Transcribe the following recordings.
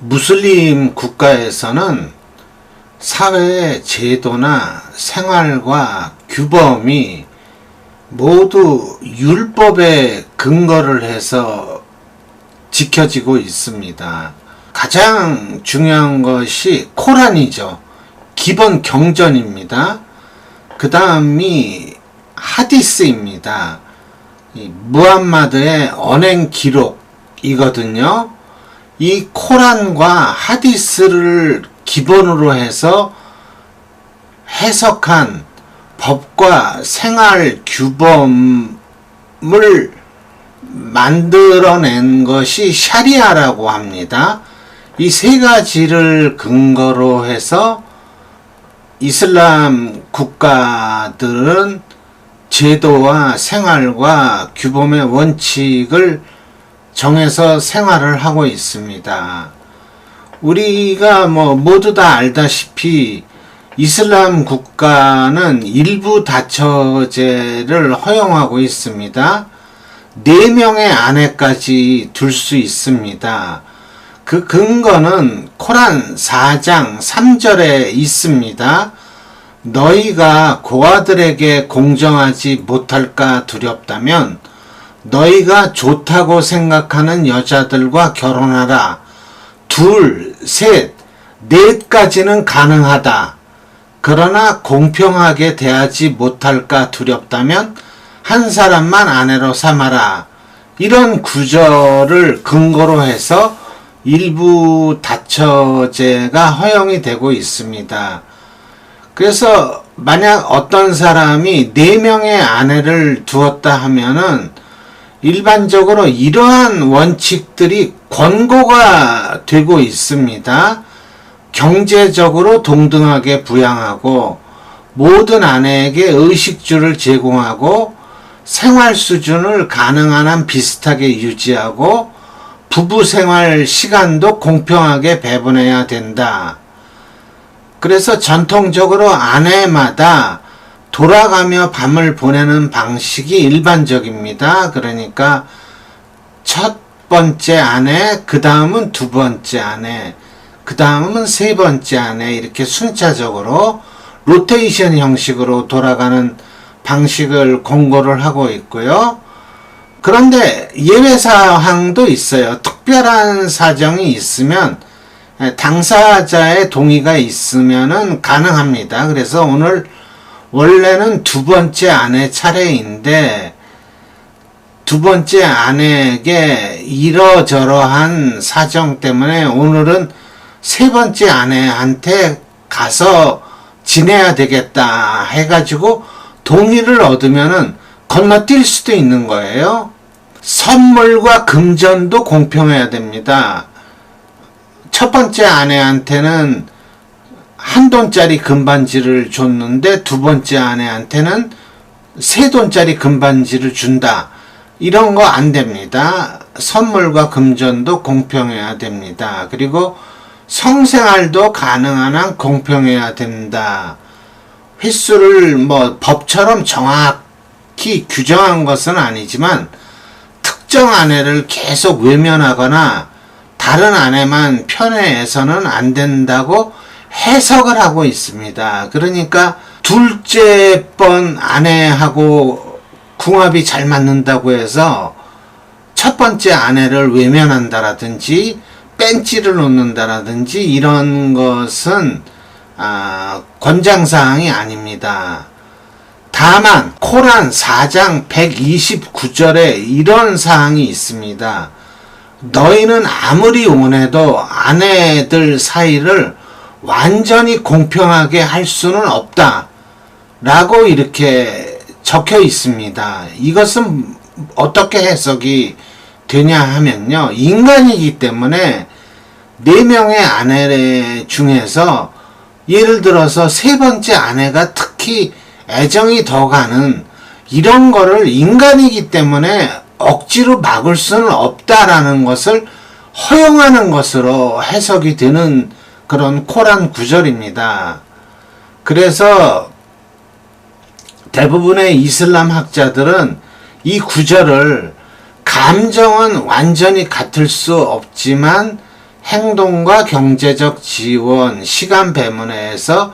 무슬림 국가에서는 사회의 제도나 생활과 규범이 모두 율법에 근거를 해서 지켜지고 있습니다. 가장 중요한 것이 코란이죠. 기본 경전입니다. 그 다음이 하디스입니다. 무함마드의 언행 기록이거든요. 이 코란과 하디스를 기본으로 해서 해석한 법과 생활 규범을 만들어낸 것이 샤리아라고 합니다. 이 세 가지를 근거로 해서 이슬람 국가들은 제도와 생활과 규범의 원칙을 정해서 생활을 하고 있습니다. 우리가 모두 다 알다시피 이슬람 국가는 일부 다처제를 허용하고 있습니다. 4명의 아내까지 둘 수 있습니다. 그 근거는 코란 4장 3절에 있습니다. 너희가 고아들에게 공정하지 못할까 두렵다면 너희가 좋다고 생각하는 여자들과 결혼하라. 2, 3, 4까지는 가능하다. 그러나 공평하게 대하지 못할까 두렵다면 한 사람만 아내로 삼아라. 이런 구절을 근거로 해서 일부 다처제가 허용이 되고 있습니다. 그래서 만약 어떤 사람이 4명의 아내를 두었다 하면은 일반적으로 이러한 원칙들이 권고가 되고 있습니다. 경제적으로 동등하게 부양하고 모든 아내에게 의식주를 제공하고 생활 수준을 가능한 한 비슷하게 유지하고 부부 생활 시간도 공평하게 배분해야 된다. 그래서 전통적으로 아내마다 돌아가며 밤을 보내는 방식이 일반적입니다. 그러니까 첫 번째 아내, 그 다음은 두 번째 아내, 그 다음은 세 번째 아내, 이렇게 순차적으로 로테이션 형식으로 돌아가는 방식을 권고를 하고 있고요. 그런데 예외사항도 있어요. 특별한 사정이 있으면 당사자의 동의가 있으면은 가능합니다. 그래서 오늘 원래는 두 번째 아내 차례인데 두 번째 아내에게 이러저러한 사정 때문에 오늘은 세 번째 아내한테 가서 지내야 되겠다 해가지고 동의를 얻으면은 건너뛸 수도 있는 거예요. 선물과 금전도 공평해야 됩니다. 첫 번째 아내한테는 $1 금반지를 줬는데 두 번째 아내한테는 $3 금반지를 준다. 이런 거 안 됩니다. 선물과 금전도 공평해야 됩니다. 그리고 성생활도 가능한 한 공평해야 된다. 횟수를 법처럼 정확히 규정한 것은 아니지만 특정 아내를 계속 외면하거나 다른 아내만 편애해서는 안 된다고 해석을 하고 있습니다. 그러니까 둘째 번 아내하고 궁합이 잘 맞는다고 해서 첫 번째 아내를 외면한다라든지 뺀찌를 놓는다라든지 이런 것은 권장사항이 아닙니다. 다만 코란 4장 129절에 이런 사항이 있습니다. 너희는 아무리 원해도 아내들 사이를 완전히 공평하게 할 수는 없다 라고 이렇게 적혀 있습니다. 이것은 어떻게 해석이 되냐 하면요, 인간이기 때문에 4명의 아내 중에서 예를 들어서 세 번째 아내가 특히 애정이 더 가는 이런 거를 인간이기 때문에 억지로 막을 수는 없다라는 것을 허용하는 것으로 해석이 되는 그런 코란 구절입니다. 그래서 대부분의 이슬람 학자들은 이 구절을 감정은 완전히 같을 수 없지만 행동과 경제적 지원, 시간 배분에서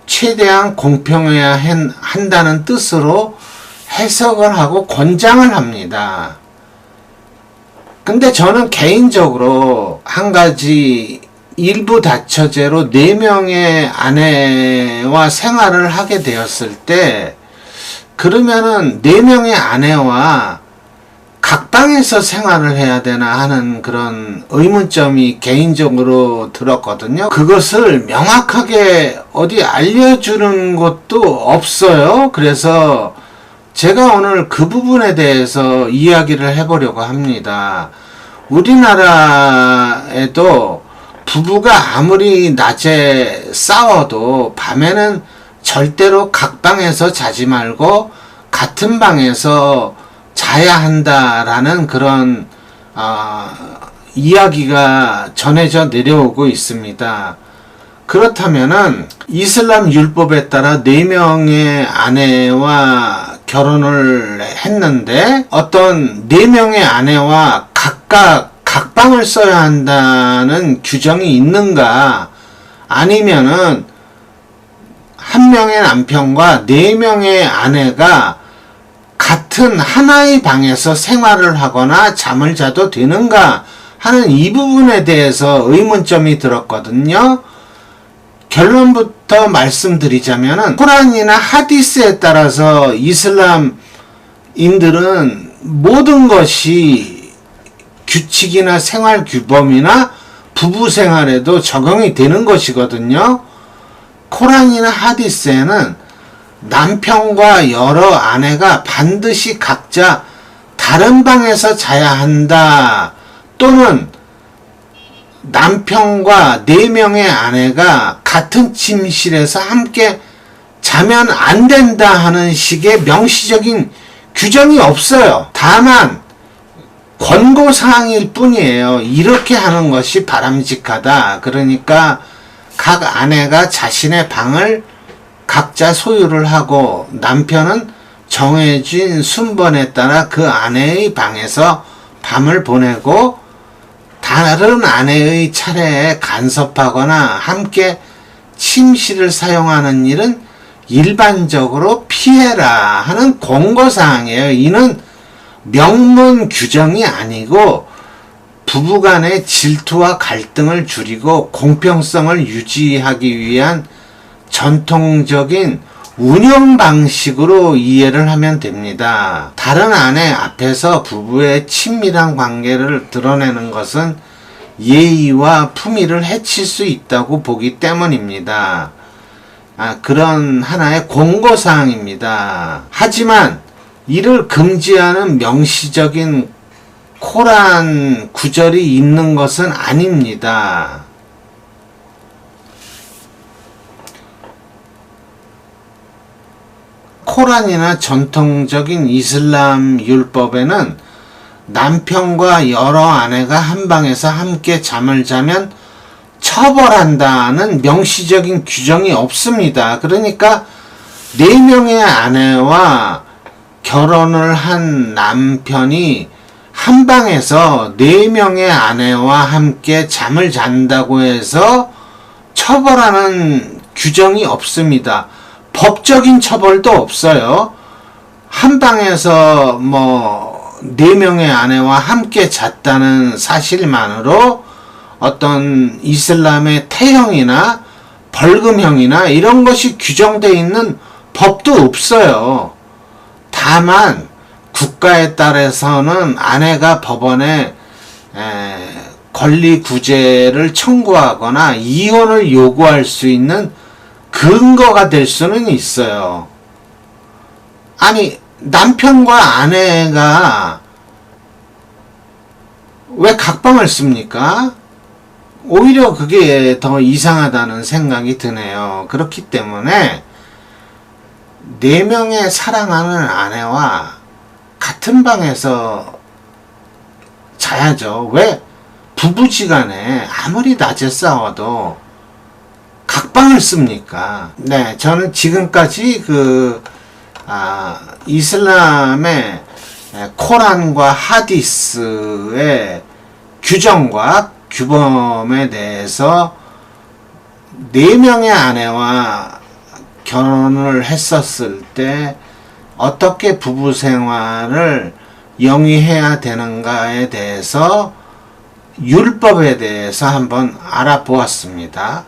최대한 공평해야 한다는 뜻으로 해석을 하고 권장을 합니다. 근데 저는 개인적으로 한 가지 일부 다처제로 4명의 아내와 생활을 하게 되었을 때 그러면은 4명의 아내와 각방에서 생활을 해야 되나 하는 그런 의문점이 개인적으로 들었거든요. 그것을 명확하게 어디 알려주는 것도 없어요. 그래서 제가 오늘 그 부분에 대해서 이야기를 해보려고 합니다. 우리나라에도 부부가 아무리 낮에 싸워도 밤에는 절대로 각방에서 자지 말고 같은 방에서 자야 한다라는 그런 이야기가 전해져 내려오고 있습니다. 그렇다면은 이슬람 율법에 따라 4명의 아내와 결혼을 했는데 어떤 4명의 아내와 각각 각방을 써야 한다는 규정이 있는가? 아니면은 한 명의 남편과 4명의 아내가 같은 하나의 방에서 생활을 하거나 잠을 자도 되는가 하는 이 부분에 대해서 의문점이 들었거든요. 결론부터 말씀드리자면은 코란이나 하디스에 따라서 이슬람인들은 모든 것이 규칙이나 생활 규범이나 부부 생활에도 적용이 되는 것이거든요. 코란이나 하디스에는 남편과 여러 아내가 반드시 각자 다른 방에서 자야 한다, 또는 남편과 4명의 아내가 같은 침실에서 함께 자면 안 된다 하는 식의 명시적인 규정이 없어요. 다만 권고사항일 뿐이에요. 이렇게 하는 것이 바람직하다. 그러니까 각 아내가 자신의 방을 각자 소유를 하고 남편은 정해진 순번에 따라 그 아내의 방에서 밤을 보내고 다른 아내의 차례에 간섭하거나 함께 침실을 사용하는 일은 일반적으로 피해라 하는 권고사항이에요. 이는 명문 규정이 아니고 부부간의 질투와 갈등을 줄이고 공평성을 유지하기 위한 전통적인 운영 방식으로 이해를 하면 됩니다. 다른 아내 앞에서 부부의 친밀한 관계를 드러내는 것은 예의와 품위를 해칠 수 있다고 보기 때문입니다. 그런 하나의 권고사항입니다. 하지만 이를 금지하는 명시적인 코란 구절이 있는 것은 아닙니다. 코란이나 전통적인 이슬람 율법에는 남편과 여러 아내가 한 방에서 함께 잠을 자면 처벌한다는 명시적인 규정이 없습니다. 그러니까 4명의 아내와 결혼을 한 남편이 한 방에서 4명의 아내와 함께 잠을 잔다고 해서 처벌하는 규정이 없습니다. 법적인 처벌도 없어요. 한 방에서 4명의 아내와 함께 잤다는 사실만으로 어떤 이슬람의 태형이나 벌금형이나 이런 것이 규정되어 있는 법도 없어요. 다만 국가에 따라서는 아내가 법원에 권리구제를 청구하거나 이혼을 요구할 수 있는 근거가 될 수는 있어요. 아니, 남편과 아내가 왜 각방을 씁니까? 오히려 그게 더 이상하다는 생각이 드네요. 그렇기 때문에 4명의 사랑하는 아내와 같은 방에서 자야죠. 왜 부부지간에 아무리 낮에 싸워도 각방을 씁니까? 네, 저는 지금까지 이슬람의 코란과 하디스의 규정과 규범에 대해서 4명의 아내와 결혼을 했었을 때 어떻게 부부 생활을 영위해야 되는가에 대해서 율법에 대해서 한번 알아보았습니다.